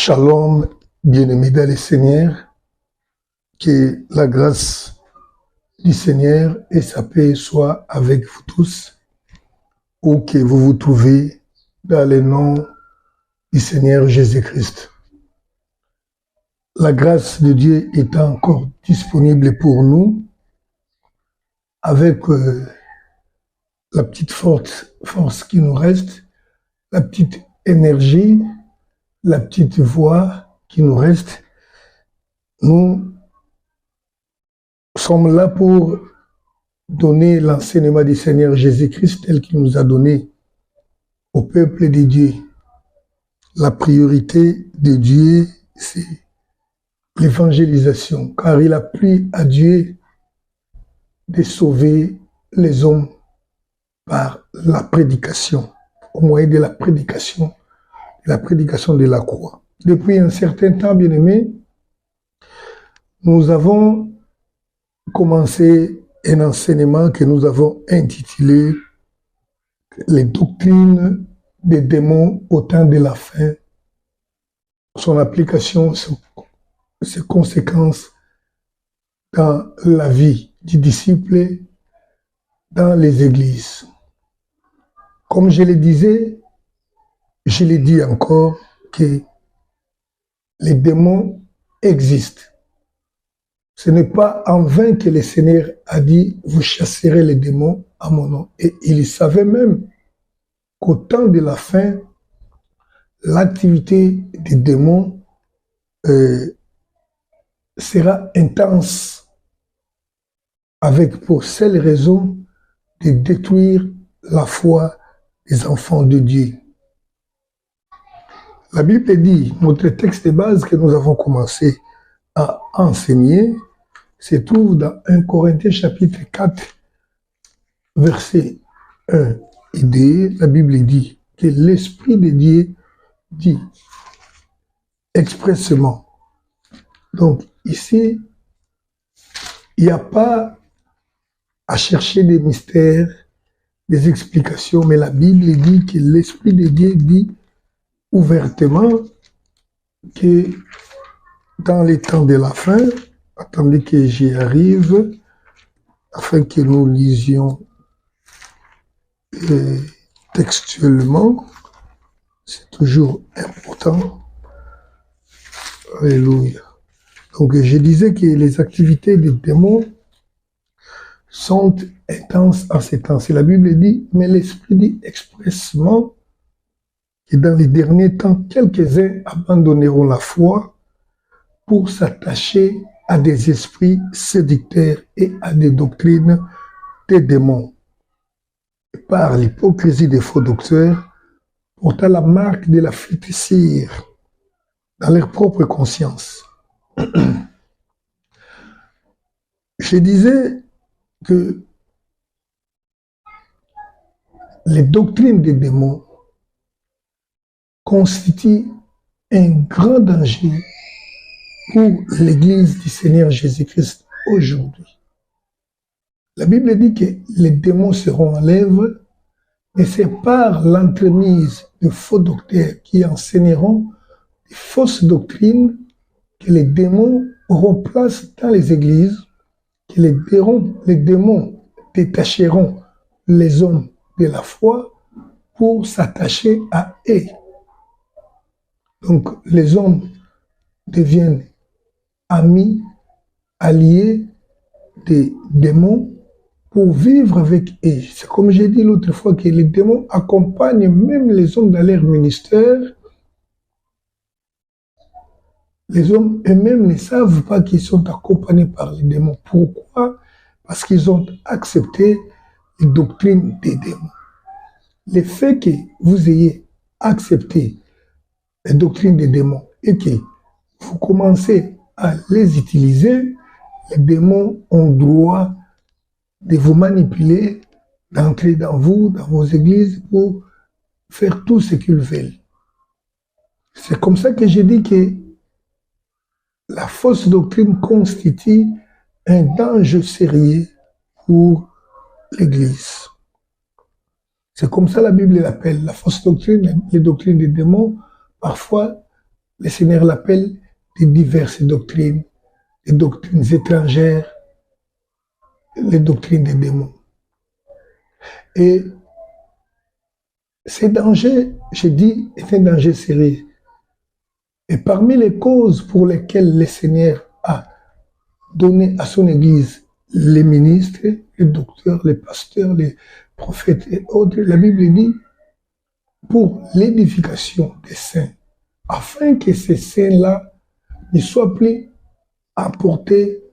Shalom, bien-aimés dans le Seigneur, que la grâce du Seigneur et sa paix soient avec vous tous, où que vous vous trouvez dans le nom du Seigneur Jésus-Christ. La grâce de Dieu est encore disponible pour nous, avec la petite force qui nous reste, la petite énergie, la petite voix qui nous reste. Nous sommes là pour donner l'enseignement du Seigneur Jésus-Christ tel qu'il nous a donné au peuple de Dieu. La priorité de Dieu, c'est l'évangélisation, car il a plu à Dieu de sauver les hommes par la prédication, au moyen de la prédication de la croix. Depuis un certain temps, bien-aimés, nous avons commencé un enseignement que nous avons intitulé « Les doctrines des démons au temps de la fin, son application, ses conséquences dans la vie du disciple, dans les églises ». Comme je le disais, je le dis encore, que les démons existent. Ce n'est pas en vain que le Seigneur a dit « Vous chasserez les démons à mon nom ». Et il savait même qu'au temps de la fin, l'activité des démons sera intense, avec pour seule raison de détruire la foi des enfants de Dieu. La Bible dit, notre texte de base que nous avons commencé à enseigner, se trouve dans 1 Corinthiens chapitre 4, verset 1 et 2. La Bible dit que l'Esprit de Dieu dit expressément. Donc ici, il n'y a pas à chercher des mystères, des explications, mais la Bible dit que l'Esprit de Dieu dit ouvertement que dans les temps de la fin, attendez que j'y arrive, afin que nous lisions textuellement, c'est toujours important. Alléluia. Donc je disais que les activités des démons sont intenses en ces temps. C'est la Bible dit, mais l'Esprit dit expressement que dans les derniers temps, quelques-uns abandonneront la foi pour s'attacher à des esprits séducteurs et à des doctrines des démons. Par l'hypocrisie des faux docteurs, portant la marque de la féticheur dans leur propre conscience. Je disais que les doctrines des démons constituent un grand danger pour l'Église du Seigneur Jésus-Christ aujourd'hui. La Bible dit que les démons seront en l'œuvre, mais c'est par l'entremise de faux docteurs qui enseigneront des fausses doctrines que les démons auront place dans les églises, que les démons détacheront les hommes de la foi pour s'attacher à eux. Donc les hommes deviennent amis, alliés des démons pour vivre avec eux. C'est comme j'ai dit l'autre fois que les démons accompagnent même les hommes dans leur ministère. Les hommes eux-mêmes ne savent pas qu'ils sont accompagnés par les démons. Pourquoi? Parce qu'ils ont accepté les doctrines des démons. Le fait que vous ayez accepté les doctrines des démons et que vous commencez à les utiliser, les démons ont droit de vous manipuler, d'entrer dans vous, dans vos églises, pour faire tout ce qu'ils veulent. C'est comme ça que j'ai dit que la fausse doctrine constitue un danger sérieux pour l'Église. C'est comme ça la Bible l'appelle, la fausse doctrine, les doctrines des démons. Parfois, le Seigneur l'appelle des diverses doctrines, des doctrines étrangères, les doctrines des démons. Et ces dangers, j'ai dit, est un danger sérieux. Et parmi les causes pour lesquelles le Seigneur a donné à son Église les ministres, les docteurs, les pasteurs, les prophètes et autres, la Bible dit, pour l'édification des saints, afin que ces saints-là ne soient plus emportés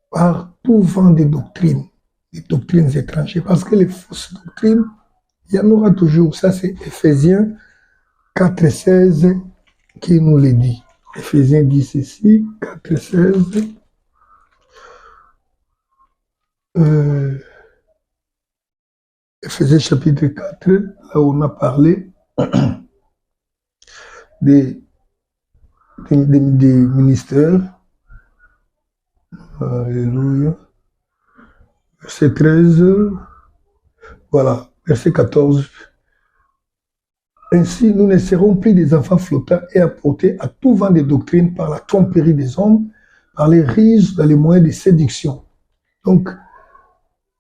par tout vent des doctrines étrangères. Parce que les fausses doctrines, il y en aura toujours. Ça, c'est Ephésiens 4, 16 qui nous le dit. Ephésiens dit ceci, 4, 16. Ephésiens chapitre 4, là où on a parlé des ministères. Alléluia. Verset 13. Voilà, verset 14. Ainsi, nous ne serons plus des enfants flottants et apportés à tout vent des doctrines par la tromperie des hommes, par les ruses dans les moyens de séduction. Donc,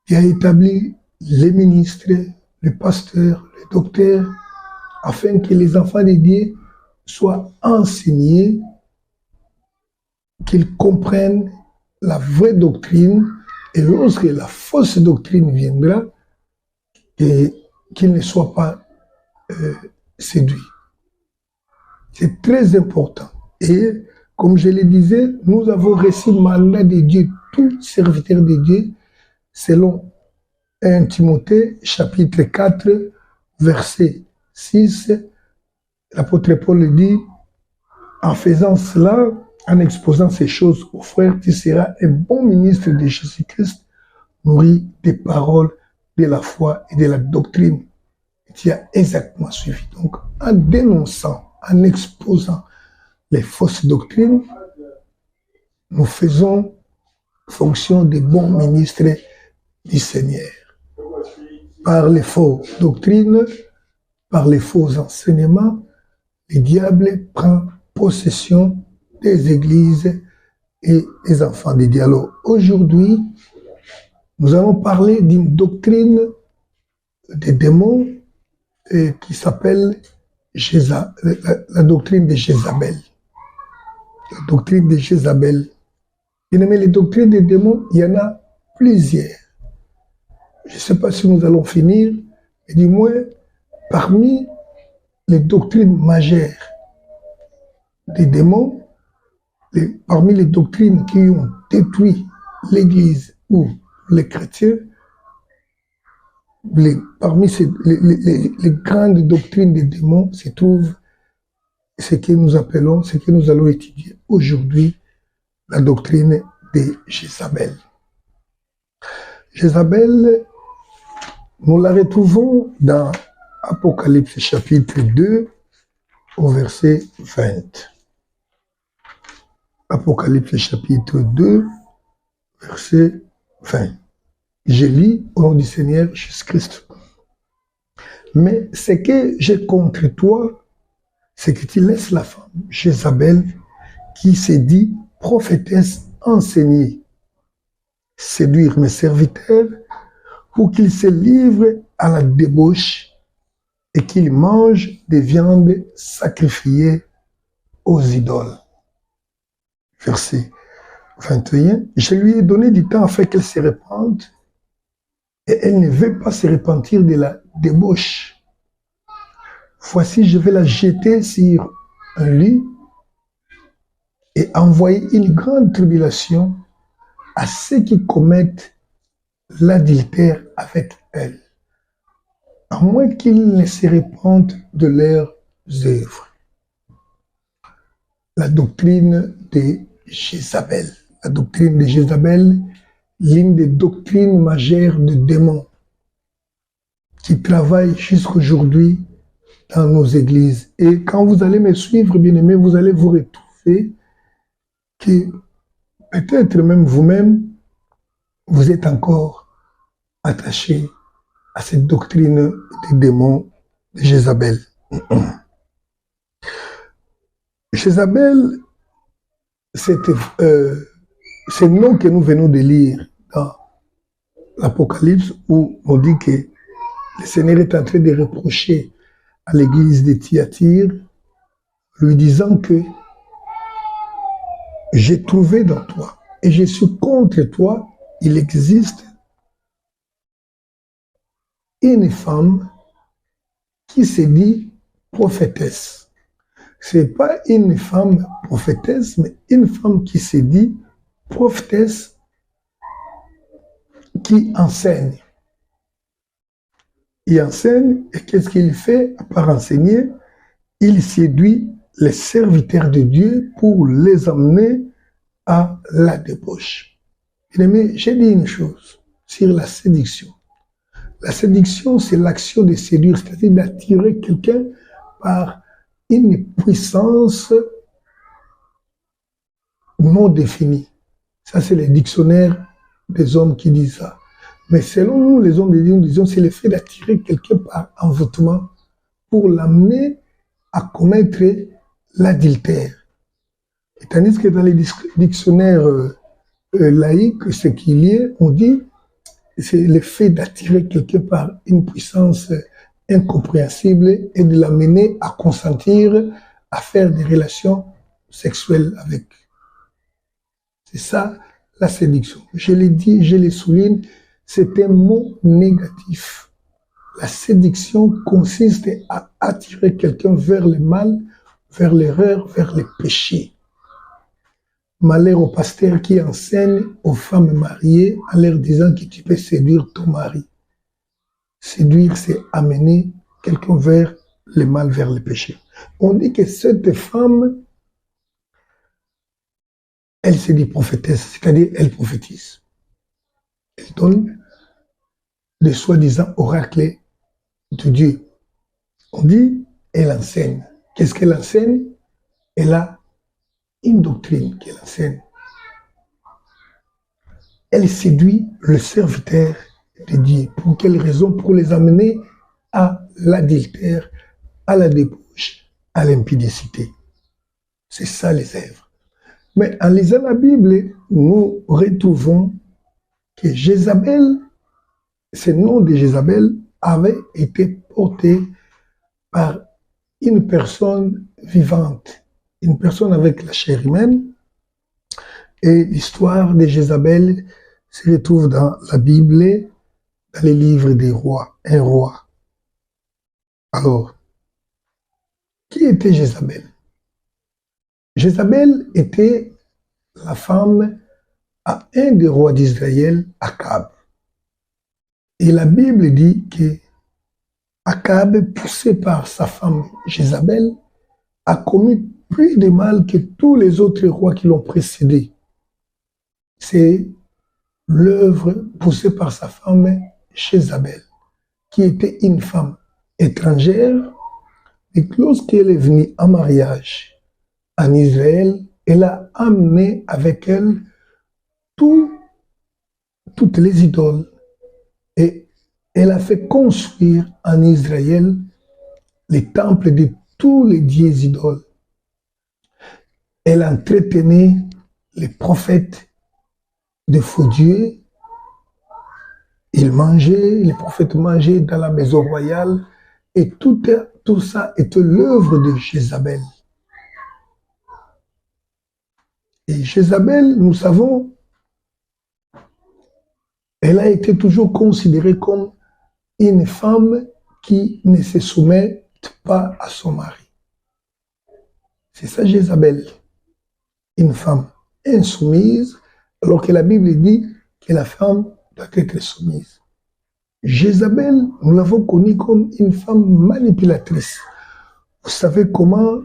il a établi les ministres, les pasteurs, les docteurs, afin que les enfants de Dieu soient enseignés, qu'ils comprennent la vraie doctrine, et lorsque la fausse doctrine viendra, qu'ils ne soient pas séduits. C'est très important. Et comme je le disais, nous avons reçu le mandat de Dieu, tout serviteur de Dieu, selon 1 Timothée, chapitre 4, verset 6, l'apôtre Paul dit, en faisant cela, en exposant ces choses aux frères, tu seras un bon ministre de Jésus-Christ, nourri des paroles de la foi et de la doctrine. Tu as exactement suivi. Donc, en dénonçant, en exposant les fausses doctrines, nous faisons fonction de bons ministres du Seigneur. Par les fausses doctrines, par les faux enseignements, le diable prend possession des églises et des enfants de Dieu. Alors, aujourd'hui, nous allons parler d'une doctrine des démons qui s'appelle la doctrine de Jézabel. La doctrine de Jézabel. Mais les doctrines des démons, il y en a plusieurs. Je ne sais pas si nous allons finir, mais du moins, parmi les doctrines majeures des démons, parmi les doctrines qui ont détruit l'Église ou les chrétiens, parmi les grandes doctrines des démons se trouve ce que nous appelons, ce que nous allons étudier aujourd'hui, la doctrine de Jézabel. Jézabel, nous la retrouvons dans Apocalypse chapitre 2 au verset 20. Apocalypse chapitre 2, verset 20. Je lis au nom du Seigneur Jésus-Christ. Mais ce que j'ai contre toi, c'est que tu laisses la femme Jézabel qui s'est dit prophétesse enseignée, séduire mes serviteurs pour qu'ils se livrent à la débauche et qu'ils mangent des viandes sacrifiées aux idoles. Verset 21. Je lui ai donné du temps afin qu'elle se répande et elle ne veut pas se repentir de la débauche. Voici, je vais la jeter sur un lit et envoyer une grande tribulation à ceux qui commettent l'adultère avec elle, à moins qu'ils ne se repentent de leurs œuvres. La doctrine de Jézabel. La doctrine de Jézabel, l'une des doctrines majeures de démons qui travaillent jusqu'aujourd'hui dans nos églises. Et quand vous allez me suivre, bien-aimés, vous allez vous retrouver que peut-être même vous-même, vous êtes encore attaché à cette doctrine des démons de Jézabel. Jézabel, c'est le nom que nous venons de lire dans l'Apocalypse où on dit que le Seigneur est en train de reprocher à l'église de Thyatire, lui disant que j'ai trouvé dans toi et je suis contre toi, il existe une femme qui se dit prophétesse. Ce n'est pas une femme prophétesse, mais une femme qui se dit prophétesse qui enseigne. Il enseigne, et qu'est-ce qu'il fait à part enseigner? Il séduit les serviteurs de Dieu pour les amener à la débauche. Mais j'ai dit une chose sur la séduction. La séduction, c'est l'action de séduire, c'est-à-dire d'attirer quelqu'un par une puissance non définie. Ça, c'est les dictionnaires des hommes qui disent ça. Mais selon nous, les hommes de Dieu, nous disons, c'est le fait d'attirer quelqu'un par envoûtement pour l'amener à commettre l'adultère. Et tandis que dans les dictionnaires laïques, ce qu'il y a, on dit, c'est le fait d'attirer quelqu'un par une puissance incompréhensible et de l'amener à consentir à faire des relations sexuelles avec. C'est ça la séduction. Je l'ai dit, je le souligne, c'est un mot négatif. La séduction consiste à attirer quelqu'un vers le mal, vers l'erreur, vers le péché. Malheur au pasteur qui enseigne aux femmes mariées en leur disant que tu peux séduire ton mari. Séduire, c'est amener quelqu'un vers le mal, vers le péché. On dit que cette femme, elle se dit prophétesse, c'est-à-dire elle prophétise. Elle donne des soi-disant oracles de Dieu. On dit, elle enseigne. Qu'est-ce qu'elle enseigne? Elle a une doctrine qu'elle enseigne. Elle séduit le serviteur de Dieu. Pour quelle raison? Pour les amener à l'adultère, à la débauche, à l'impudicité. C'est ça les œuvres. Mais en lisant la Bible, nous retrouvons que Jézabel, ce nom de Jézabel avait été porté par une personne vivante, une personne avec la chair humaine. Et l'histoire de Jézabel se retrouve dans la Bible, dans les livres des rois, un roi. Alors, qui était Jézabel? Jézabel était la femme à un des rois d'Israël, Akab. Et la Bible dit que Akab, poussé par sa femme Jézabel, a commis plus de mal que tous les autres rois qui l'ont précédé. C'est l'œuvre poussée par sa femme Jézabel, qui était une femme étrangère, et lorsqu'elle est venue en mariage en Israël, elle a amené avec elle toutes les idoles et elle a fait construire en Israël les temples de tous les dieux idoles. Elle entretenait les prophètes de faux dieux. Ils mangeaient, les prophètes mangeaient dans la maison royale et tout ça était l'œuvre de Jézabel. Et Jézabel, nous savons, elle a été toujours considérée comme une femme qui ne se soumet pas à son mari. C'est ça Jézabel, une femme insoumise, alors que la Bible dit que la femme doit être soumise. Jézabel, nous l'avons connue comme une femme manipulatrice. Vous savez comment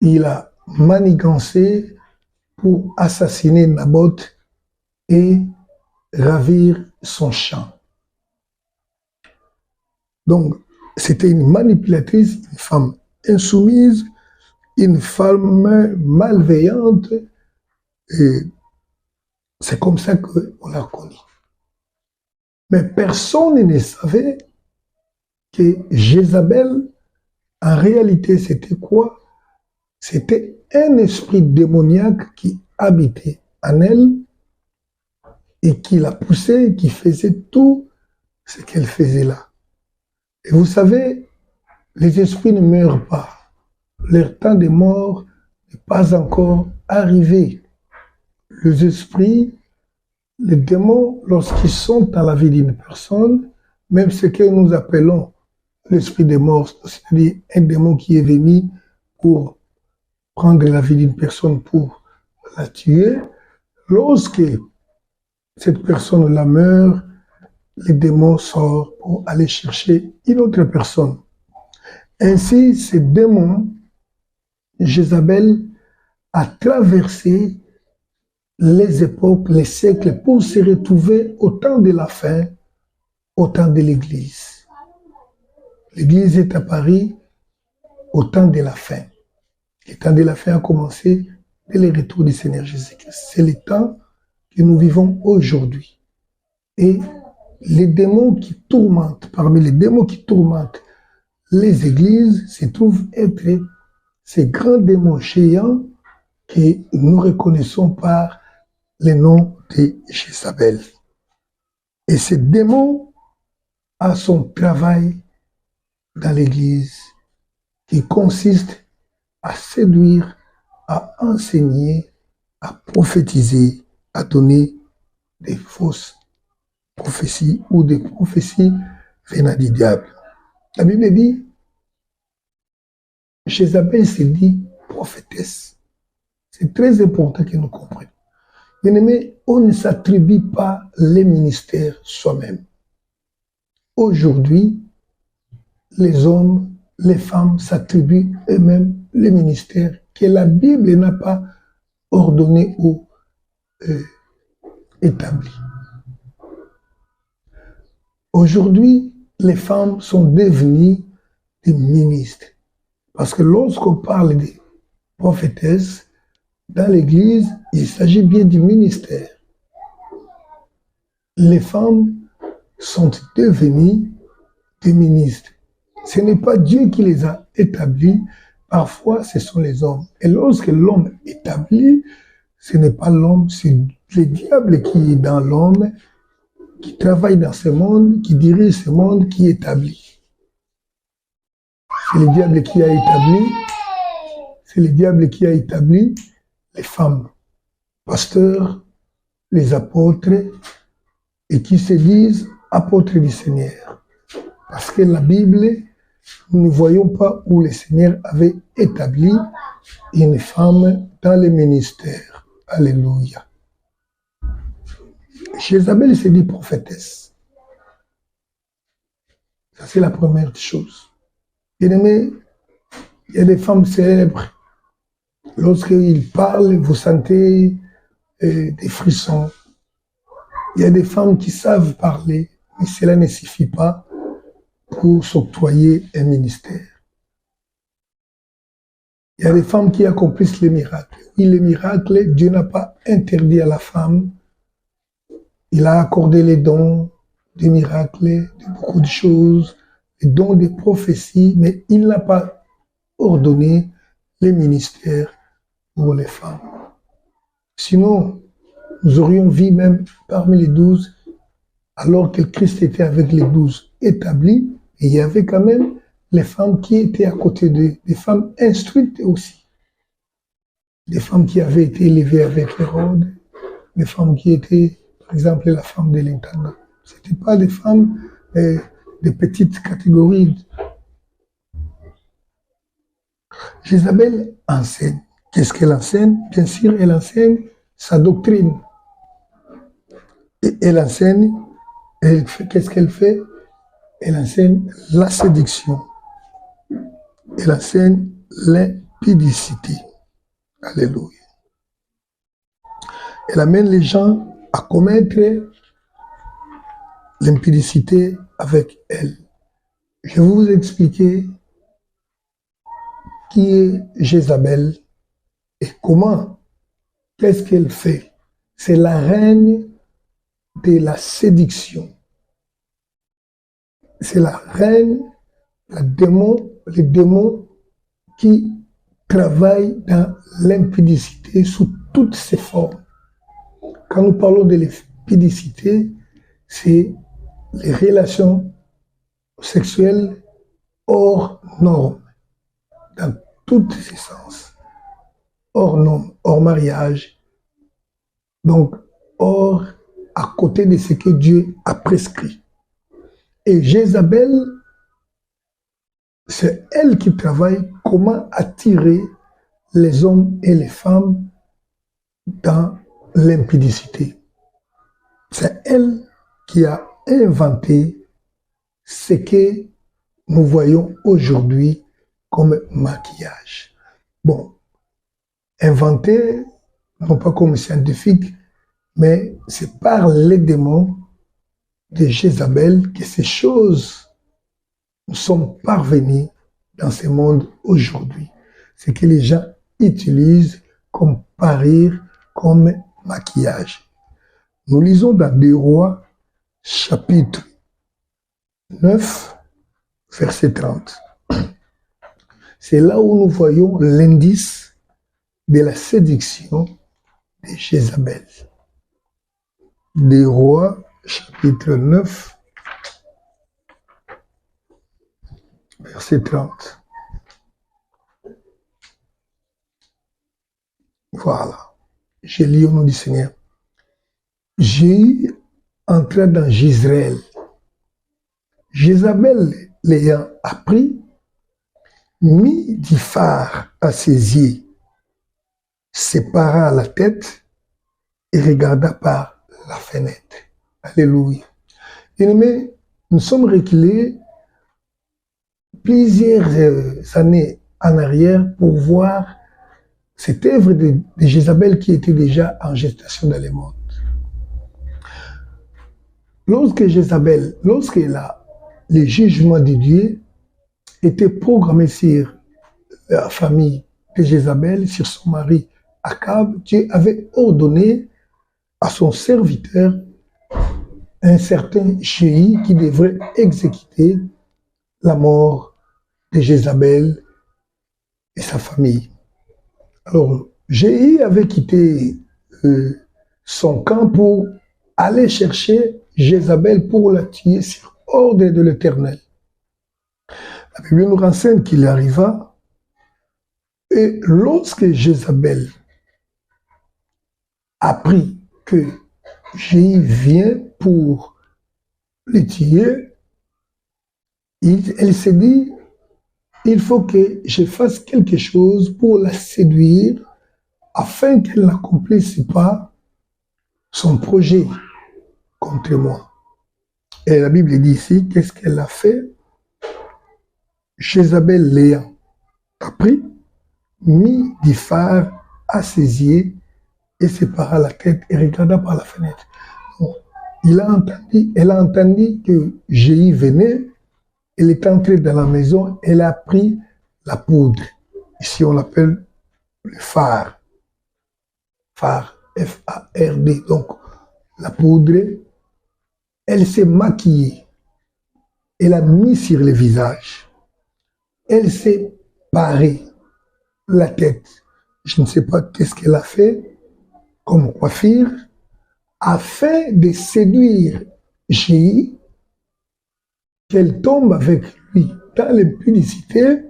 il a manigancé pour assassiner Naboth et ravir son champ. Donc, c'était une manipulatrice, une femme insoumise, une femme malveillante, et c'est comme ça qu'on l'a connue. Mais personne ne savait que Jézabel, en réalité, c'était quoi? C'était un esprit démoniaque qui habitait en elle et qui la poussait, qui faisait tout ce qu'elle faisait là. Et vous savez, les esprits ne meurent pas. Leur temps de mort n'est pas encore arrivé. Les esprits, les démons, lorsqu'ils sont dans la vie d'une personne, même ce que nous appelons l'esprit des morts, c'est-à-dire un démon qui est venu pour prendre la vie d'une personne pour la tuer, lorsque cette personne-là meurt, les démons sortent pour aller chercher une autre personne. Ainsi, ces démons, Jézabel a traversé les époques, les siècles pour se retrouver au temps de la fin, au temps de l'Église. L'Église est apparue au temps de la fin. Le temps de la fin a commencé dès le retour du Seigneur Jésus-Christ. C'est le temps que nous vivons aujourd'hui. Et les démons qui tourmentent, parmi les démons qui tourmentent les églises, se trouvent être ces grands démons géants que nous reconnaissons par le nom de Jézabel. Et ce démon a son travail dans l'église qui consiste à séduire, à enseigner, à prophétiser, à donner des fausses prophéties ou des prophéties venant du diable. La Bible dit, Jézabel se dit prophétesse. C'est très important que nous comprenions. Bien-aimés, on ne s'attribue pas les ministères soi-même. Aujourd'hui, les hommes, les femmes s'attribuent eux-mêmes les ministères que la Bible n'a pas ordonnés ou établis. Aujourd'hui, les femmes sont devenues des ministres. Parce que lorsqu'on parle des prophétesses, dans l'Église, il s'agit bien du ministère. Les femmes sont devenues des ministres. Ce n'est pas Dieu qui les a établis, parfois ce sont les hommes. Et lorsque l'homme établit, ce n'est pas l'homme, c'est le diable qui est dans l'homme, qui travaille dans ce monde, qui dirige ce monde, qui établit. C'est le diable qui a établi, c'est le diable qui a établi les femmes, pasteurs, les apôtres, et qui se disent apôtres du Seigneur. Parce que la Bible, nous ne voyons pas où le Seigneur avait établi une femme dans le ministère. Alléluia. Jézabel se dit prophétesse. Ça, c'est la première chose. Bien-aimés, il y a des femmes célèbres. Lorsqu'ils parlent, vous sentez des frissons. Il y a des femmes qui savent parler, mais cela ne suffit pas pour s'octroyer un ministère. Il y a des femmes qui accomplissent les miracles. Oui, les miracles, Dieu n'a pas interdit à la femme. Il a accordé les dons des miracles, de beaucoup de choses, les dons des prophéties, mais il n'a pas ordonné les ministères pour les femmes. Sinon, nous aurions vu même parmi les 12, alors que Christ était avec les 12 établis, et il y avait quand même les femmes qui étaient à côté d'eux, des femmes instruites aussi. Des femmes qui avaient été élevées avec Hérode, des femmes qui étaient, par exemple, la femme de l'intendant. Ce n'étaient pas des femmes de petites catégories. Jézabel enseigne. Qu'est-ce qu'elle enseigne? Bien sûr, elle enseigne sa doctrine. Et elle enseigne, qu'est-ce qu'elle fait? Elle enseigne la séduction. Elle enseigne l'impudicité. Alléluia. Elle amène les gens à commettre l'impudicité avec elle. Je vais vous expliquer qui est Jézabel et comment, qu'est-ce qu'elle fait. C'est la reine de la séduction. C'est la reine, les démons qui travaille dans l'impudicité sous toutes ses formes. Quand nous parlons de l'impudicité, c'est les relations sexuelles hors normes, dans tous ses sens. Hors normes, hors mariage, donc hors, à côté de ce que Dieu a prescrit. Et Jézabel, c'est elle qui travaille comment attirer les hommes et les femmes dans l'impudicité. C'est elle qui a inventé ce que nous voyons aujourd'hui comme maquillage. Bon, inventé, non pas comme scientifique, mais c'est par les démons de Jézabel que ces choses nous sont parvenues dans ce monde aujourd'hui. C'est que les gens utilisent comme parure, comme maquillage. Nous lisons dans 2 Rois, chapitre 9, verset 30. C'est là où nous voyons l'indice de la séduction de Jézabel. 2 Rois, chapitre 9, verset 30. Voilà. Je lis au nom du Seigneur. Jéhu entra dans Jezreel. Jézabel l'ayant appris, mit du phare à ses yeux, sépara la tête et regarda par la fenêtre. Alléluia. Bien-aimés, nous sommes reculés plusieurs années en arrière pour voir cette œuvre de Jézabel qui était déjà en gestation dans le monde. Lorsque Jézabel, les jugements de Dieu étaient programmés sur la famille de Jézabel, sur son mari Akab, Dieu avait ordonné à son serviteur un certain Jéhu qui devrait exécuter la mort de Jézabel et sa famille. Alors, Jéhu avait quitté son camp pour aller chercher Jézabel pour la tuer sur ordre de l'Éternel. La Bible nous renseigne qu'il arriva, et lorsque Jézabel apprit que Jéhu vient pour le tuer, elle s'est dit, il faut que je fasse quelque chose pour la séduire afin qu'elle n'accomplisse pas son projet contre moi. Et la Bible dit ici, qu'est-ce qu'elle a fait? Jézabel l'ayant appris, mit du phare à ses yeux et sépara la tête et regarda par la fenêtre. Donc, elle a entendu que Jéhu venait, elle est entrée dans la maison, elle a pris la poudre. Ici, on l'appelle le phare. Phare, F-A-R-D. Donc, la poudre, elle s'est maquillée. Elle a mis sur le visage. Elle s'est parée la tête. Je ne sais pas qu'est-ce qu'elle a fait comme coiffure afin de séduire Jéhu, qu'elle tombe avec lui dans l'impudicité,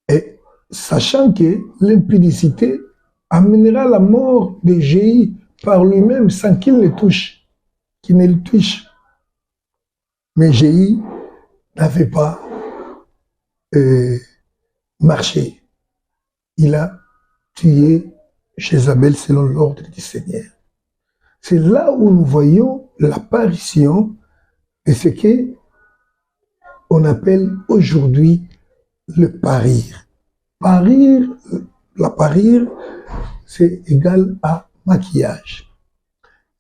et sachant que l'impudicité amènera la mort de Jéhu par lui-même sans qu'il ne touche, qu'il ne le touche. Mais Jéhu n'avait pas marché. Il a tué Jézabel selon l'ordre du Seigneur. C'est là où nous voyons l'apparition de ce qu'on appelle aujourd'hui le parir. La parure, c'est égal à maquillage.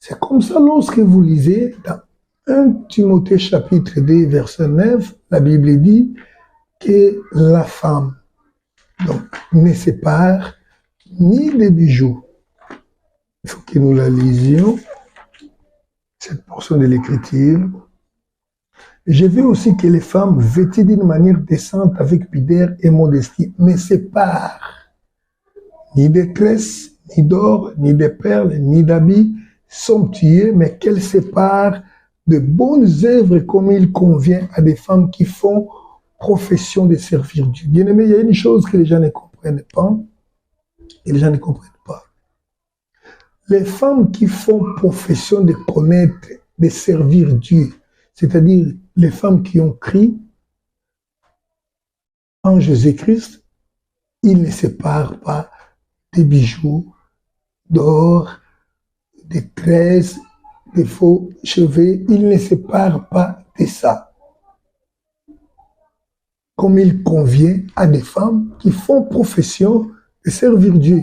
C'est comme ça lorsque vous lisez dans 1 Timothée chapitre 2 verset 9, la Bible dit que la femme donc, ne sépare ni des bijoux. Il faut que nous la lisions, cette portion de l'Écriture. Je veux aussi que les femmes vêtues d'une manière décente avec pudeur et modestie ne séparent ni de tresses, ni d'or, ni de perles, ni d'habits somptueux, mais qu'elles séparent de bonnes œuvres comme il convient à des femmes qui font profession de servir Dieu. Bien aimé, il y a une chose que les gens ne comprennent pas, et les gens ne comprennent pas. Les femmes qui font profession de connaître, de servir Dieu, c'est-à-dire les femmes qui ont cru en Jésus-Christ, ils ne séparent pas des bijoux, d'or, des tresses, des faux cheveux, ils ne séparent pas de ça. Comme il convient à des femmes qui font profession de servir Dieu.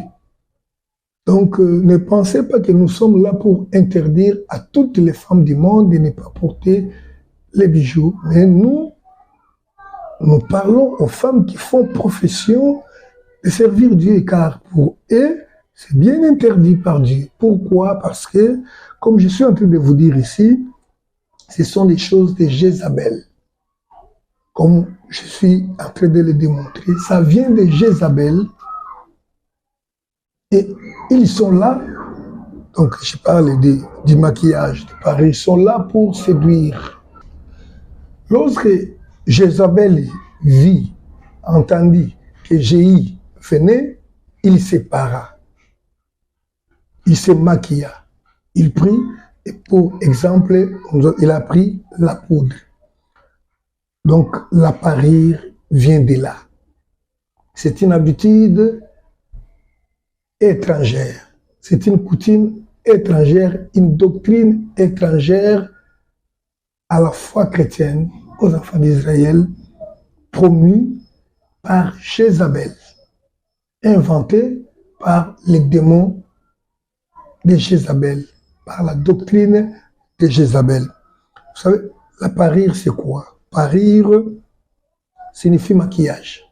Donc, ne pensez pas que nous sommes là pour interdire à toutes les femmes du monde de ne pas porter les bijoux. Mais nous parlons aux femmes qui font profession de servir Dieu, car pour eux, c'est bien interdit par Dieu. Pourquoi? Parce que, comme je suis en train de vous dire ici, ce sont des choses de Jézabel. Comme je suis en train de le démontrer, ça vient de Jézabel. Et ils sont là, donc je parle du maquillage, ils sont là pour séduire. Lorsque Jézabel entendit que Jéhi venait, il se para. Il se maquilla. Il prit, et pour exemple, il a pris la poudre. Donc, la parure vient de là. C'est une habitude étrangère. C'est une coutume étrangère, une doctrine étrangère à la foi chrétienne, aux enfants d'Israël, promue par Jézabel, inventée par les démons de Jézabel, par la doctrine de Jézabel. Vous savez, la parure, c'est quoi? Parure signifie maquillage.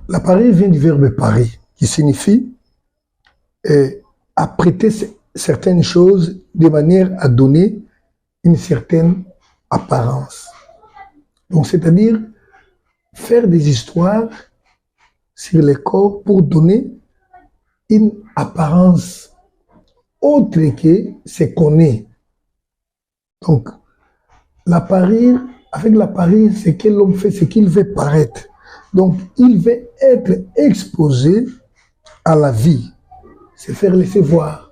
La parure vient du verbe parer, qui signifie apprêter certaines choses de manière à donner une certaine apparence. Donc, c'est-à-dire faire des histoires sur les corps pour donner une apparence autre que ce qu'on est. Donc, la parure, avec la parure, ce que l'homme fait, c'est qu'il veut paraître. Donc, il veut être exposé à la vie, se faire laisser voir.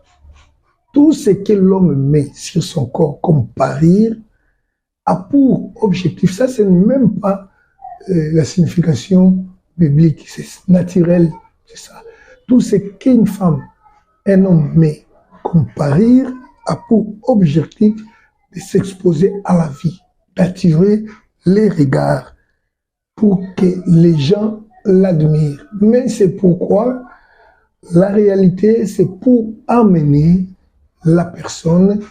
Tout ce que l'homme met sur son corps comme parure a pour objectif, ça c'est même pas la signification biblique, c'est naturel, c'est ça. Tout ce qu'une femme, un homme met comme parure a pour objectif de s'exposer à la vie, d'attirer les regards pour que les gens l'admirent. Mais c'est pourquoi la réalité, c'est pour amener la personne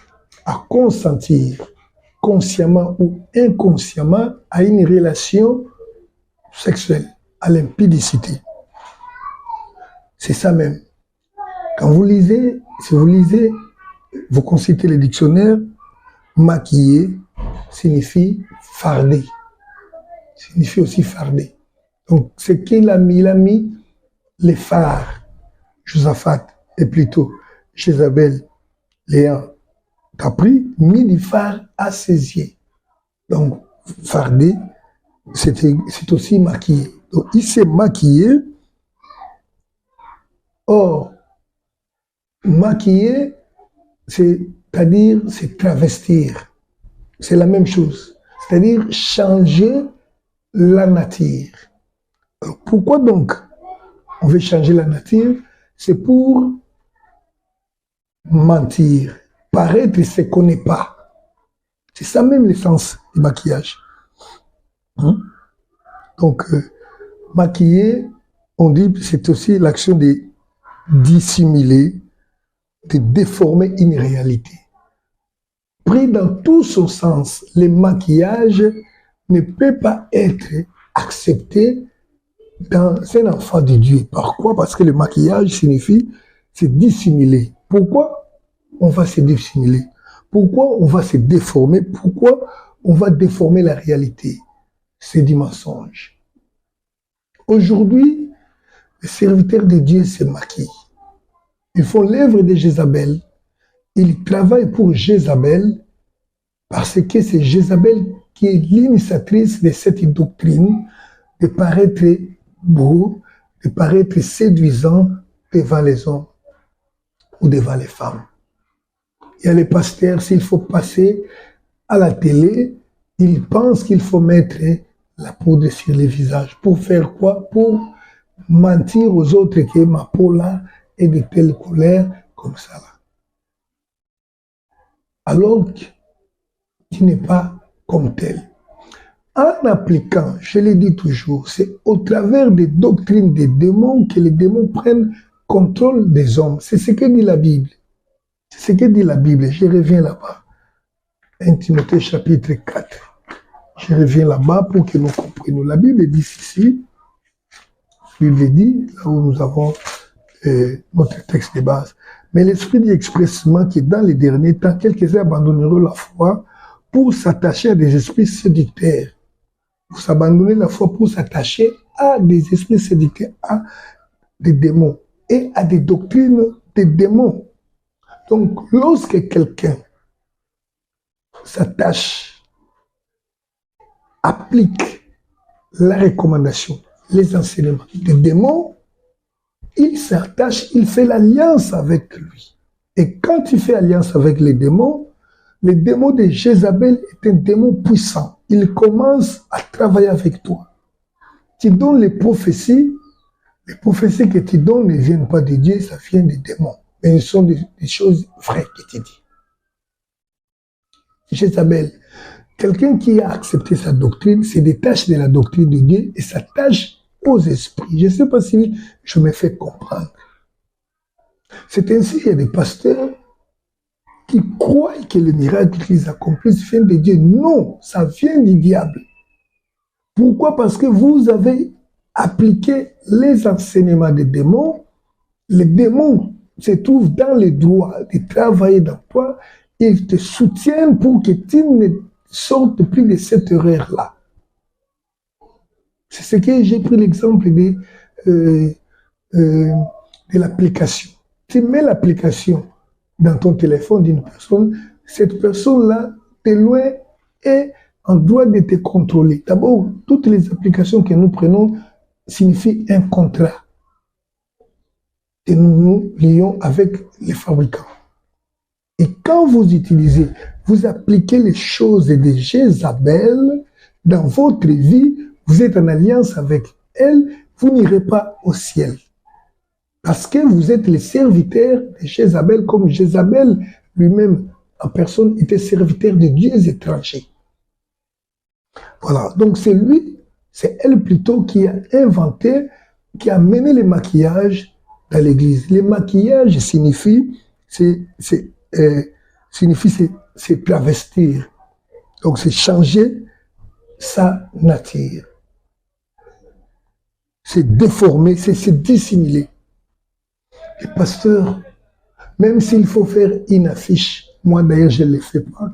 à consentir, consciemment ou inconsciemment, à une relation sexuelle, à l'impudicité. C'est ça même. Quand vous lisez, si vous lisez, vous consultez le dictionnaire, maquiller signifie farder. Signifie aussi farder. Donc, ce qu'il a mis les fards. Josaphat, et plutôt Jézabel, l'ayant appris, mis du phare à ses yeux. Donc, farder, c'est aussi maquillé. Donc, il s'est maquillé. Or, maquiller, c'est-à-dire, c'est travestir. C'est la même chose. C'est-à-dire changer la nature. Alors, pourquoi donc on veut changer la nature? C'est pour mentir, paraître ce qu'on n'est pas. C'est ça même l'essence du maquillage. Donc, maquiller, on dit, c'est aussi l'action de dissimuler, de déformer une réalité. Pris dans tout son sens, le maquillage ne peut pas être accepté dans un enfant de Dieu. Pourquoi? Parce que le maquillage signifie se dissimuler. Pourquoi on va se dissimuler? Pourquoi on va se déformer? Pourquoi on va déformer la réalité. C'est du mensonge. Aujourd'hui, les serviteurs de Dieu se maquillent. Ils font l'œuvre de Jézabel. Ils travaillent pour Jézabel parce que c'est Jézabel qui est l'initiatrice de cette doctrine de paraître beau, de paraître séduisant devant les hommes ou devant les femmes. Il y a les pasteurs, s'il faut passer à la télé, ils pensent qu'il faut mettre la poudre sur les visages. Pour faire quoi? Pour mentir aux autres que ma peau là est de telle couleur comme ça là. Alors que tu n'es pas comme tel. En appliquant, je le dis toujours, c'est au travers des doctrines des démons que les démons prennent contrôle des hommes. C'est ce que dit la Bible. C'est ce que dit la Bible. Je reviens là-bas. 1 Timothée chapitre 4. Je reviens là-bas pour que nous comprenions. La Bible dit ici, la Bible dit, là où nous avons notre texte de base, mais l'Esprit dit expressément que dans les derniers temps, quelques-uns abandonneront la foi pour s'attacher à des esprits séducteurs. Vous abandonnez la foi pour s'attacher à des esprits séducteurs, à des démons et à des doctrines des démons. Donc, lorsque quelqu'un s'attache, applique la recommandation, les enseignements des démons, il s'attache, il fait l'alliance avec lui. Et quand il fait alliance avec les démons de Jézabel est un démon puissant. Il commence à travailler avec toi. Tu donnes les prophéties que tu donnes ne viennent pas de Dieu, ça vient des démons. Mais ce sont des choses vraies que tu dis. Jézabel, quelqu'un qui a accepté sa doctrine, se détache de la doctrine de Dieu et s'attache aux esprits. Je ne sais pas si je me fais comprendre. C'est ainsi qu'il y a des pasteurs qui croient que les miracles qu'ils accomplissent viennent de Dieu. Non, ça vient du diable. Pourquoi? Parce que vous avez appliqué les enseignements des démons. Les démons se trouvent dans le droit de travailler dans toi. Ils te soutiennent pour que tu ne sortes plus de cette erreur-là. C'est ce que j'ai pris l'exemple de l'application. Tu mets l'application dans ton téléphone d'une personne, cette personne-là, de loin, est en droit de te contrôler. D'abord, toutes les applications que nous prenons signifient un contrat. Et nous nous lions avec les fabricants. Et quand vous utilisez, vous appliquez les choses de Jézabel dans votre vie, vous êtes en alliance avec elle, vous n'irez pas au ciel. Parce que vous êtes les serviteurs de Jézabel, comme Jézabel lui-même, en personne, était serviteur de dieux étrangers. Voilà, donc c'est lui, c'est elle plutôt qui a inventé, qui a mené le maquillage dans l'église. Le maquillage signifie se travestir. Donc c'est changer sa nature. C'est déformer, c'est se dissimuler. Et pasteur, même s'il faut faire une affiche, moi d'ailleurs je ne le fais pas,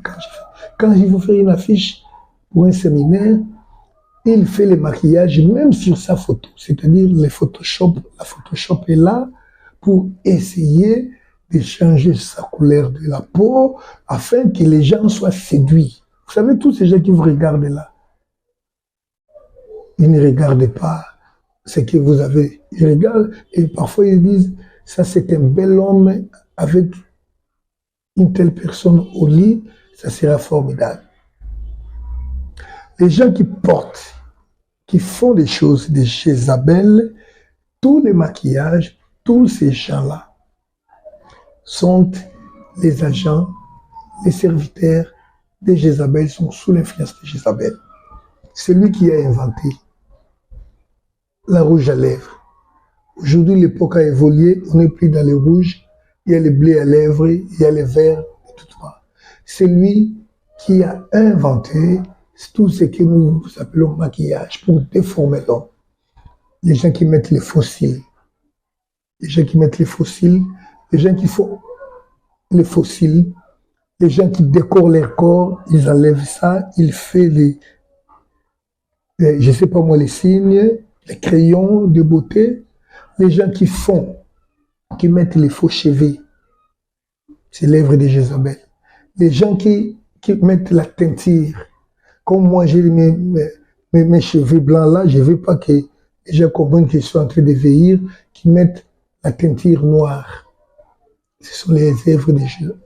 quand il faut faire une affiche pour un séminaire, il fait le maquillage même sur sa photo, c'est-à-dire la Photoshop est là pour essayer de changer sa couleur de la peau afin que les gens soient séduits. Vous savez, tous ces gens qui vous regardent là, ils ne regardent pas ce que vous avez. Ils regardent et parfois ils disent, ça c'est un bel homme avec une telle personne au lit, ça sera formidable. Les gens qui portent, qui font des choses de Jézabel, tous les maquillages, tous ces gens-là sont les agents, les serviteurs de Jézabel, sont sous l'influence de Jézabel. C'est lui qui a inventé la rouge à lèvres. Aujourd'hui, l'époque a évolué, on n'est plus dans les rouges, il y a les bleus à lèvres, il y a les verts, et tout ça. C'est lui qui a inventé tout ce que nous appelons maquillage pour déformer l'homme. Les gens qui mettent les fossiles, les gens qui font les fossiles Les gens qui décorent leur corps, ils enlèvent ça, ils font je sais pas moi, les signes, les crayons de beauté. Les gens qui mettent les faux cheveux, c'est l'œuvre de Jézabel. Les gens qui mettent la teinture, comme moi j'ai mes cheveux blancs là, je ne veux pas que les gens comprennent qu'ils sont en train de vieillir, qui mettent la teinture noire. Ce sont les œuvres de Jézabel.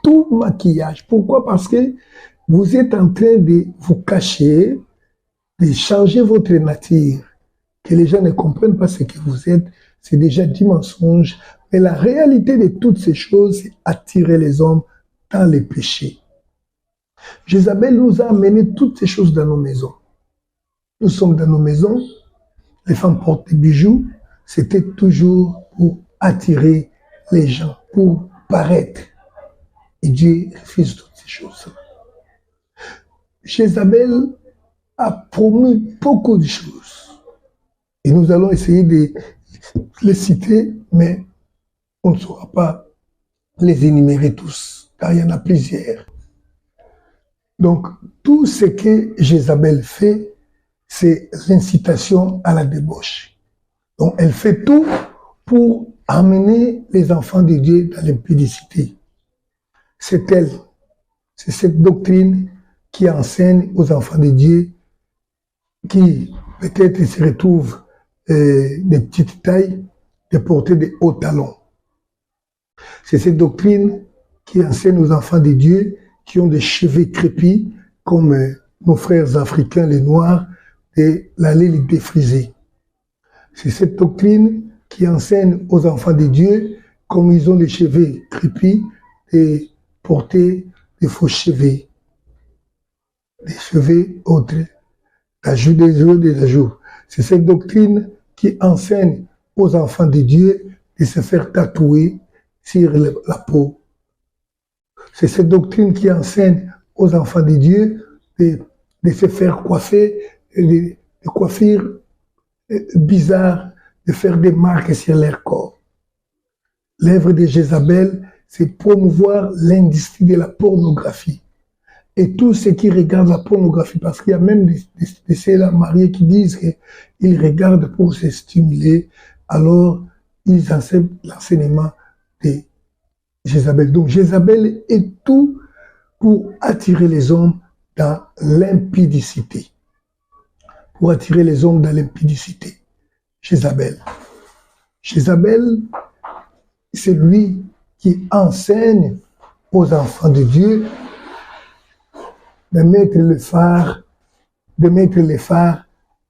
Tout maquillage. Pourquoi? Parce que vous êtes en train de vous cacher, de changer votre nature, que les gens ne comprennent pas ce que vous êtes, c'est déjà du mensonge. Mais la réalité de toutes ces choses, c'est attirer les hommes dans les péchés. Jézabel nous a amené toutes ces choses dans nos maisons. Nous sommes dans nos maisons, les femmes portent des bijoux, c'était toujours pour attirer les gens, pour paraître. Et Dieu refuse toutes ces choses. Jézabel a promu beaucoup de choses. Et nous allons essayer de les citer, mais on ne saura pas les énumérer tous, car il y en a plusieurs. Donc, tout ce que Jézabel fait, c'est l'incitation à la débauche. Donc, elle fait tout pour amener les enfants de Dieu dans l'impudicité. C'est elle, c'est cette doctrine qui enseigne aux enfants de Dieu qui peut-être se retrouvent des petites tailles, de porter des hauts talons. C'est cette doctrine qui enseigne aux enfants de Dieu qui ont des cheveux crépus, comme nos frères africains, les Noirs, et l'aller les défriser. C'est cette doctrine qui enseigne aux enfants de Dieu, comme ils ont des cheveux crépus, et porter des faux cheveux. Des cheveux autres, d'ajout des jours, des ajouts. C'est cette doctrine qui enseigne aux enfants de Dieu de se faire tatouer sur la peau. C'est cette doctrine qui enseigne aux enfants de Dieu de se faire coiffer, de coiffures bizarres, de faire des marques sur leur corps. L'œuvre de Jézabel, c'est promouvoir l'industrie de la pornographie. Et tous ceux qui regardent la pornographie, parce qu'il y a même des ceux-là mariés qui disent qu'ils regardent pour se stimuler, alors ils enseignent l'enseignement de Jézabel. Donc Jézabel est tout pour attirer les hommes dans l'impudicité. Pour attirer les hommes dans l'impudicité. Jézabel. Jézabel, c'est lui qui enseigne aux enfants de Dieu de mettre les phares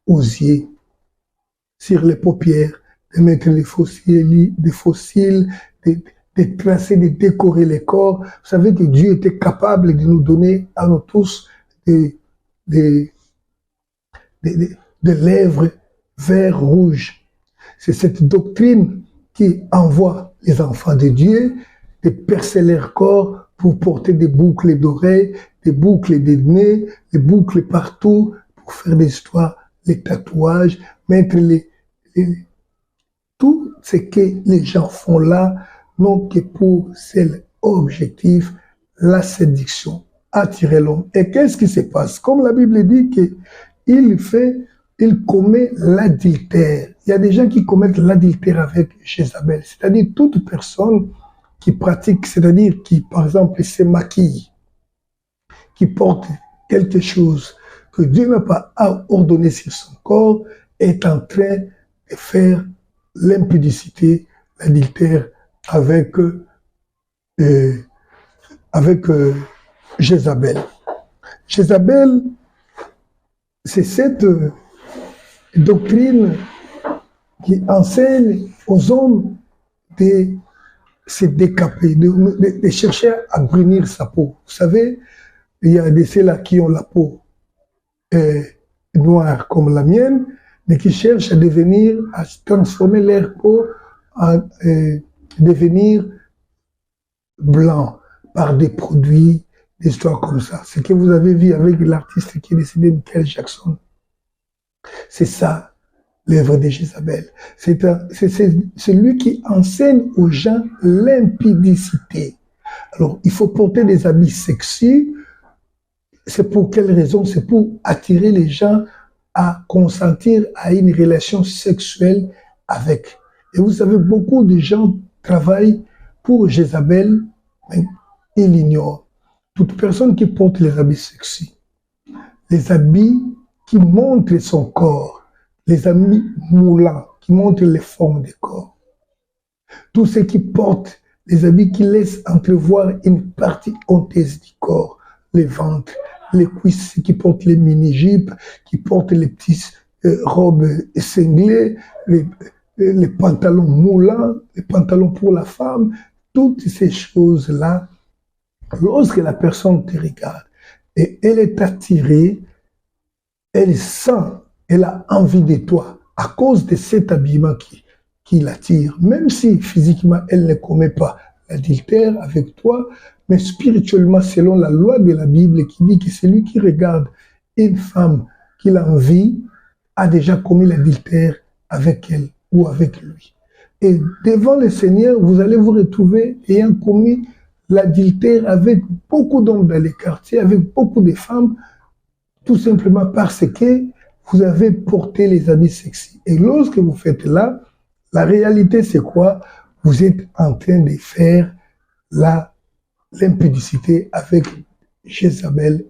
aux yeux, sur les paupières, de mettre des fossiles, de tracer, de décorer les corps. Vous savez que Dieu était capable de nous donner à nous tous des lèvres vert rouge. C'est cette doctrine qui envoie les enfants de Dieu de percer leur corps pour porter des boucles d'oreilles, des boucles de nez, des boucles partout, pour faire des histoires, les tatouages, mettre tout ce que les gens font là, non que pour seul objectif, la séduction, attirer l'homme. Et qu'est-ce qui se passe? Comme la Bible dit il commet l'adultère. Il y a des gens qui commettent l'adultère avec Jézabel, c'est-à-dire toute personne qui pratique, c'est-à-dire qui, par exemple, se maquille, qui porte quelque chose que Dieu n'a pas ordonné sur son corps, est en train de faire l'impudicité, l'adultère avec Jézabel. Jézabel, c'est cette doctrine qui enseigne aux hommes de se décaper, de chercher à brunir sa peau. Vous savez, il y a des ceux-là qui ont la peau noire comme la mienne, mais qui cherchent à transformer leur peau en devenir blanc par des produits, des histoires comme ça. Ce que vous avez vu avec l'artiste qui est décédé, Michael Jackson. C'est ça, l'œuvre de Jézabel. C'est lui qui enseigne aux gens l'impudicité. Alors, il faut porter des habits sexy. C'est pour quelle raison? C'est pour attirer les gens à consentir à une relation sexuelle avec. Et vous savez, beaucoup de gens travaillent pour Jézabel, mais ils l'ignorent. Toute personne qui porte les habits sexy, les habits qui montrent son corps, les habits moulants, qui montrent les formes du corps, tous ceux qui portent les habits qui laissent entrevoir une partie honteuse du corps, les ventres, les cuisses, qui portent les mini-jupes, qui portent les petites robes cinglées, les pantalons moulants, les pantalons pour la femme, toutes ces choses-là, lorsque la personne te regarde et elle est attirée, elle sent, elle a envie de toi à cause de cet habillement qui l'attire, même si physiquement elle ne commet pas l'adultère avec toi, mais spirituellement, selon la loi de la Bible qui dit que celui qui regarde une femme qu'il a envie a déjà commis l'adultère avec elle ou avec lui. Et devant le Seigneur, vous allez vous retrouver ayant commis l'adultère avec beaucoup d'hommes dans les quartiers, avec beaucoup de femmes, tout simplement parce que vous avez porté les habits sexy. Et lorsque vous faites là, la réalité c'est quoi? Vous êtes en train de faire l'impudicité avec Jézabel.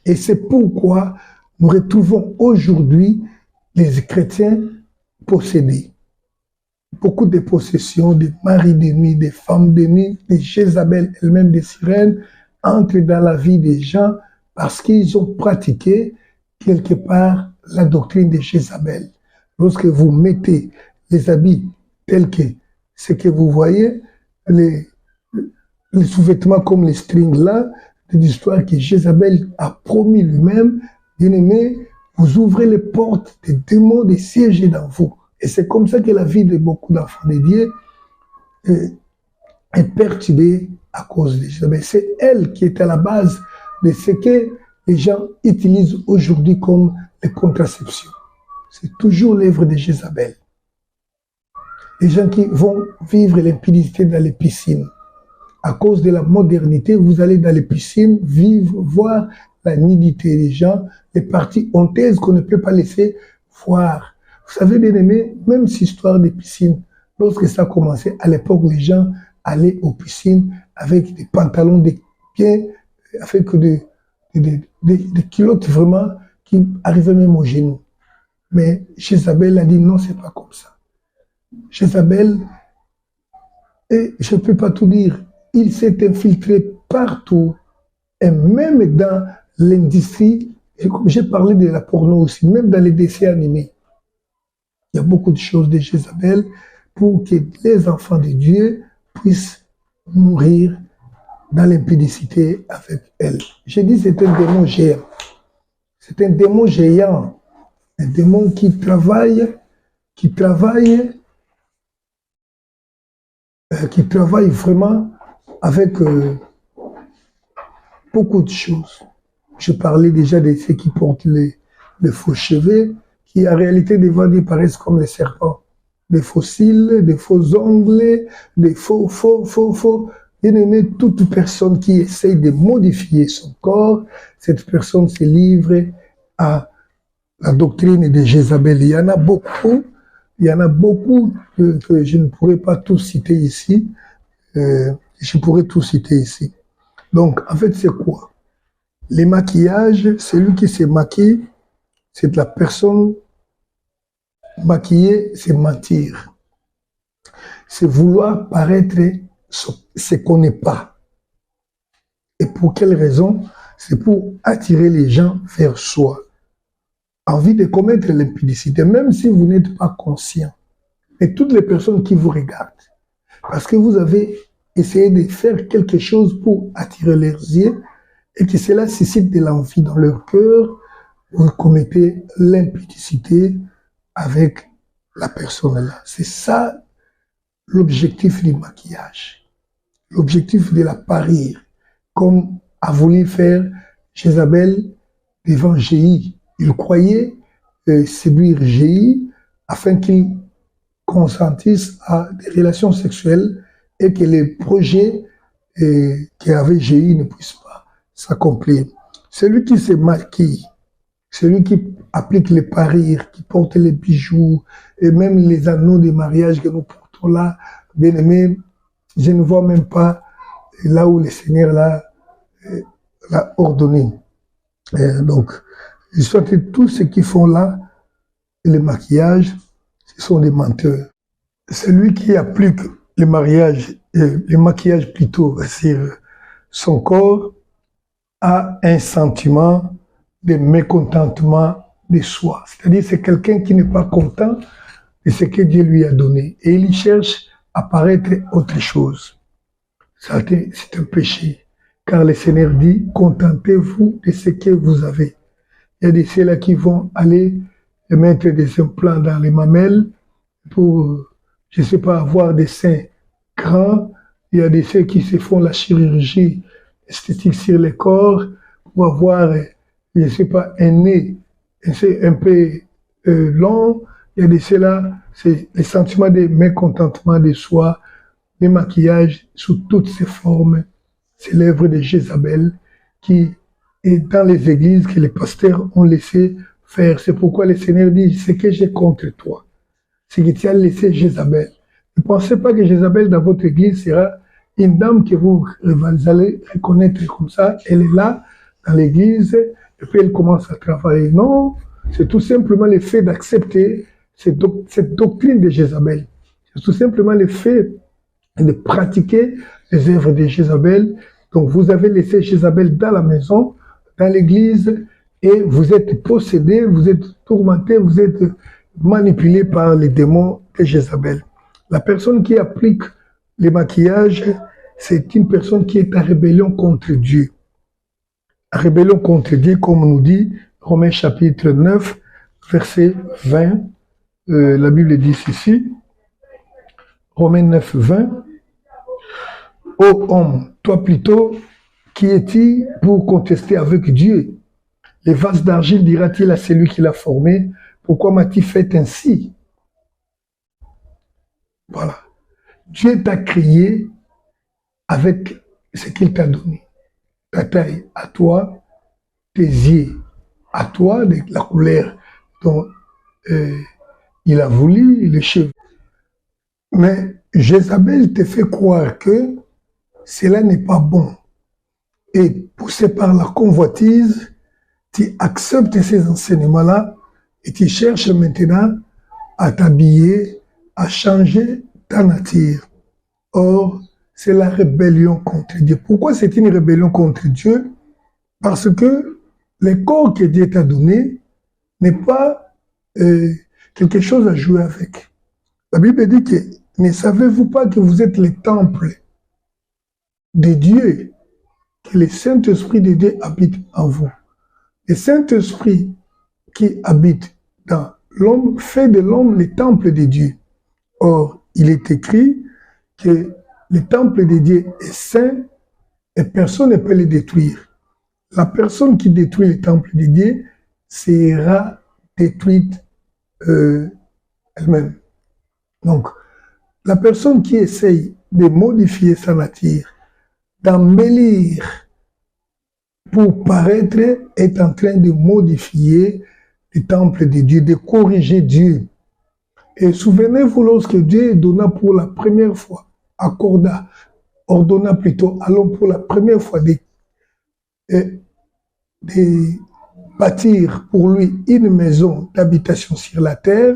Et c'est pourquoi nous retrouvons aujourd'hui les chrétiens possédés. Beaucoup de possessions, des maris de nuit, des femmes de nuit, des Jézabel elles-mêmes, des sirènes, entrent dans la vie des gens parce qu'ils ont pratiqué quelque part la doctrine de Jézabel. Lorsque vous mettez les habits tels que ce que vous voyez, les sous-vêtements comme les strings là, de l'histoire que Jézabel a promis lui-même, bien aimé, vous ouvrez les portes des démons de siéger dans vous. Et c'est comme ça que la vie de beaucoup d'enfants de Dieu est perturbée à cause de Jézabel. C'est elle qui est à la base de ce que les gens utilisent aujourd'hui comme les contraceptions. C'est toujours l'œuvre de Jézabel. Les gens qui vont vivre l'impudicité dans les piscines. À cause de la modernité, vous allez dans les piscines, vivre, voir la nudité des gens, les parties honteuses qu'on ne peut pas laisser voir. Vous savez, bien aimé, même cette histoire des piscines, lorsque ça a commencé, à l'époque, les gens allaient aux piscines avec des pantalons de pieds, avec des culottes vraiment qui arrivaient même aux genoux. Mais Jézabel a dit non, c'est pas comme ça. Jézabel, et je ne peux pas tout dire, il s'est infiltré partout, et même dans l'industrie, j'ai parlé de la porno aussi, même dans les dessins animés. Il y a beaucoup de choses de Jézabel pour que les enfants de Dieu puissent mourir dans l'impudicité avec elle. J'ai dit c'est un démon géant. C'est un démon géant. Un démon qui travaille vraiment avec beaucoup de choses. Je parlais déjà de ceux qui portent les faux cheveux, qui en réalité devant Dieu paraissent comme les serpents. Des faux cils, des faux ongles, des faux. Bien aimé, toute personne qui essaye de modifier son corps, cette personne se livre à la doctrine de Jézabel. Il y en a beaucoup que je ne pourrais pas tous citer ici. Je pourrais tout citer ici. Donc, en fait, c'est quoi? Les maquillages, celui qui se maquille, c'est la personne maquillée, c'est mentir. C'est vouloir paraître ce qu'on n'est pas. Et pour quelle raison? C'est pour attirer les gens vers soi. Envie de commettre l'impudicité, même si vous n'êtes pas conscient. Et toutes les personnes qui vous regardent, parce que vous avez essayé de faire quelque chose pour attirer leurs yeux, et que cela suscite de l'envie dans leur cœur, vous commettez l'impudicité avec la personne-là. C'est ça l'objectif du maquillage. L'objectif de la parir, comme a voulu faire Jézabel devant Jéhi. Il croyait séduire Jéhi afin qu'il consentisse à des relations sexuelles et que les projets et qui avait Jéhu ne puisse pas s'accomplir. Celui qui se maquille, celui qui applique les parures, qui porte les bijoux et même les anneaux de mariage que nous portons là, bien aimé, je ne vois même pas là où le Seigneur l'a ordonné. Et donc, je souhaite que tous ceux qui font là le maquillage, ce sont des menteurs. Celui qui applique le maquillage plutôt sur son corps, a un sentiment de mécontentement de soi. C'est-à-dire c'est quelqu'un qui n'est pas content de ce que Dieu lui a donné. Et il cherche à paraître autre chose. C'est un péché. Car le Seigneur dit, contentez-vous de ce que vous avez. Il y a de ceux-là qui vont aller mettre des implants dans les mamelles pour, je ne sais pas, avoir des seins grands. Il y a de ceux qui se font la chirurgie esthétique sur le corps pour avoir, je ne sais pas, un nez un peu long. Il y a de ceux-là, c'est les sentiments de mécontentement de soi, des maquillages sous toutes ses formes. C'est l'œuvre de Jézabel qui est dans les églises que les pasteurs ont laissé faire. C'est pourquoi le Seigneur dit, ce que j'ai contre toi, c'est que tu as laissé Jézabel. Ne pensez pas que Jézabel dans votre église sera une dame que vous allez reconnaître comme ça. Elle est là dans l'église et puis elle commence à travailler. Non, c'est tout simplement le fait d'accepter cette doctrine de Jézabel. C'est tout simplement le fait de pratiquer les œuvres de Jézabel. Donc vous avez laissé Jézabel dans la maison, dans l'église, et vous êtes possédé, vous êtes tourmenté, vous êtes manipulé par les démons de Jézabel. La personne qui applique le maquillage, c'est une personne qui est en rébellion contre Dieu. En rébellion contre Dieu, comme nous dit Romains chapitre 9, verset 20. La Bible dit ceci. Romains 9, 20. Ô homme, toi plutôt, qui es-tu pour contester avec Dieu? Les vases d'argile dira-t-il à celui qui l'a formé, pourquoi m'as-tu fait ainsi? Voilà. Dieu t'a créé avec ce qu'il t'a donné. Ta taille à toi, tes yeux à toi, de la couleur dont il a voulu, les cheveux. Mais Jézabel te fait croire que cela n'est pas bon. Et poussé par la convoitise, tu acceptes ces enseignements-là et tu cherches maintenant à t'habiller, à changer ta nature. Or, c'est la rébellion contre Dieu. Pourquoi c'est une rébellion contre Dieu? Parce que le corps que Dieu t'a donné n'est pas quelque chose à jouer avec. La Bible dit que ne savez-vous pas que vous êtes le temple de Dieu, que le Saint-Esprit de Dieu habite en vous. Le Saint-Esprit qui habite dans l'homme fait de l'homme le temple de Dieu. Or, il est écrit que le temple de Dieu est saint et personne ne peut le détruire. La personne qui détruit le temple de Dieu sera détruite elle-même. Donc, la personne qui essaye de modifier sa nature, d'embellir pour paraître, est en train de modifier le temple de Dieu, de corriger Dieu. Et souvenez-vous, lorsque Dieu donna pour la première fois, ordonna plutôt, allons pour la première fois de bâtir pour lui une maison d'habitation sur la terre,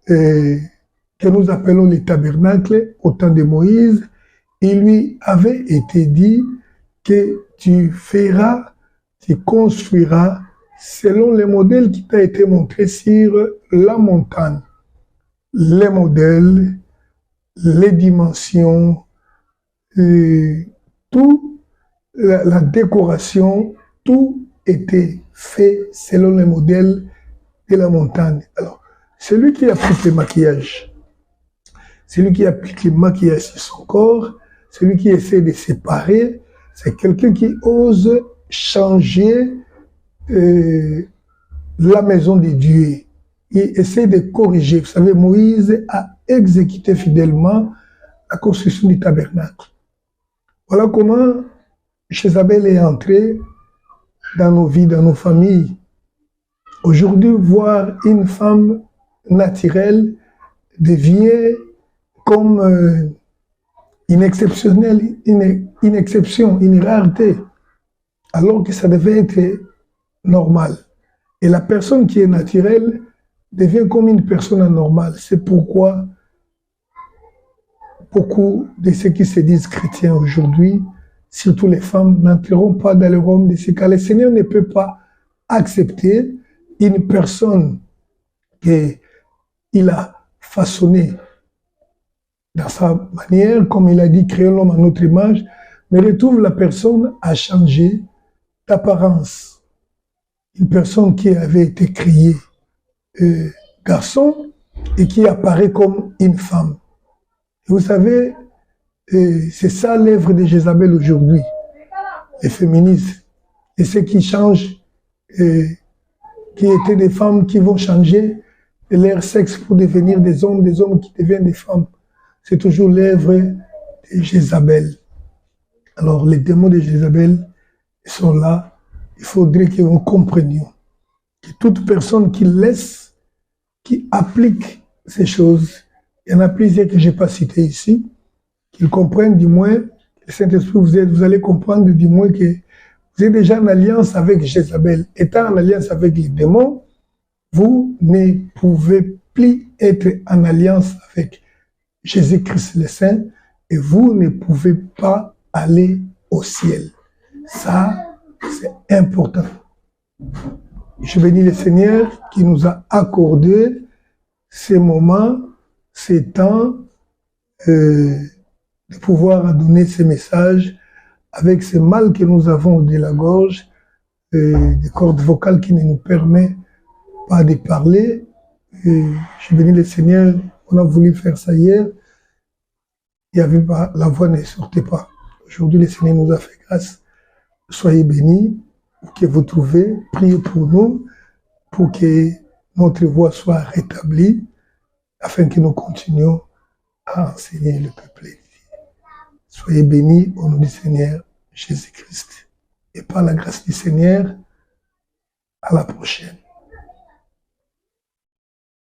que nous appelons le tabernacle au temps de Moïse. Il lui avait été dit que tu construiras selon les modèles qui t'a été montré sur la montagne. Les modèles, les dimensions, tout, la décoration, tout était fait selon les modèles de la montagne. Alors, celui qui applique le maquillage, celui qui applique le maquillage sur son corps, celui qui essaie de séparer, c'est quelqu'un qui ose changer la maison de Dieu. Il essaie de corriger. Vous savez, Moïse a exécuté fidèlement la construction du tabernacle. Voilà comment Jézabel est entrée dans nos vies, dans nos familles. Aujourd'hui, voir une femme naturelle devient comme une exceptionnelle, une exception, une rareté, alors que ça devait être normal. Et la personne qui est naturelle devient comme une personne anormale. C'est pourquoi beaucoup de ceux qui se disent chrétiens aujourd'hui, surtout les femmes, n'entreront pas dans le royaume de ces cas. Le Seigneur ne peut pas accepter une personne qu'il a façonnée dans sa manière, comme il a dit, créons l'homme à notre image, mais retrouve la personne à changer d'apparence. Une personne qui avait été créée garçon et qui apparaît comme une femme. Et vous savez, c'est ça l'œuvre de Jézabel aujourd'hui, les féministes. Et ceux qui changent, qui étaient des femmes qui vont changer leur sexe pour devenir des hommes qui deviennent des femmes. C'est toujours l'œuvre de Jézabel. Alors les démons de Jézabel sont là. Il faudrait que nous comprenions que toute personne qui laisse, qui applique ces choses, il y en a plusieurs que je n'ai pas citées ici, qu'ils comprennent du moins, le Saint-Esprit, vous allez comprendre du moins que vous êtes déjà en alliance avec Jézabel. Étant en alliance avec les démons, vous ne pouvez plus être en alliance avec Jésus-Christ le Saint et vous ne pouvez pas aller au ciel. Ça, c'est important. Je bénis le Seigneur qui nous a accordé ces moments, ces temps de pouvoir donner ces messages avec ce mal que nous avons de la gorge, des cordes vocales qui ne nous permettent pas de parler. Je bénis le Seigneur, on a voulu faire ça hier, il y avait pas, la voix ne sortait pas. Aujourd'hui, le Seigneur nous a fait grâce. Soyez bénis, que vous trouvez, priez pour nous, pour que notre voix soit rétablie, afin que nous continuions à enseigner le peuple. Soyez bénis au nom du Seigneur Jésus-Christ. Et par la grâce du Seigneur, à la prochaine.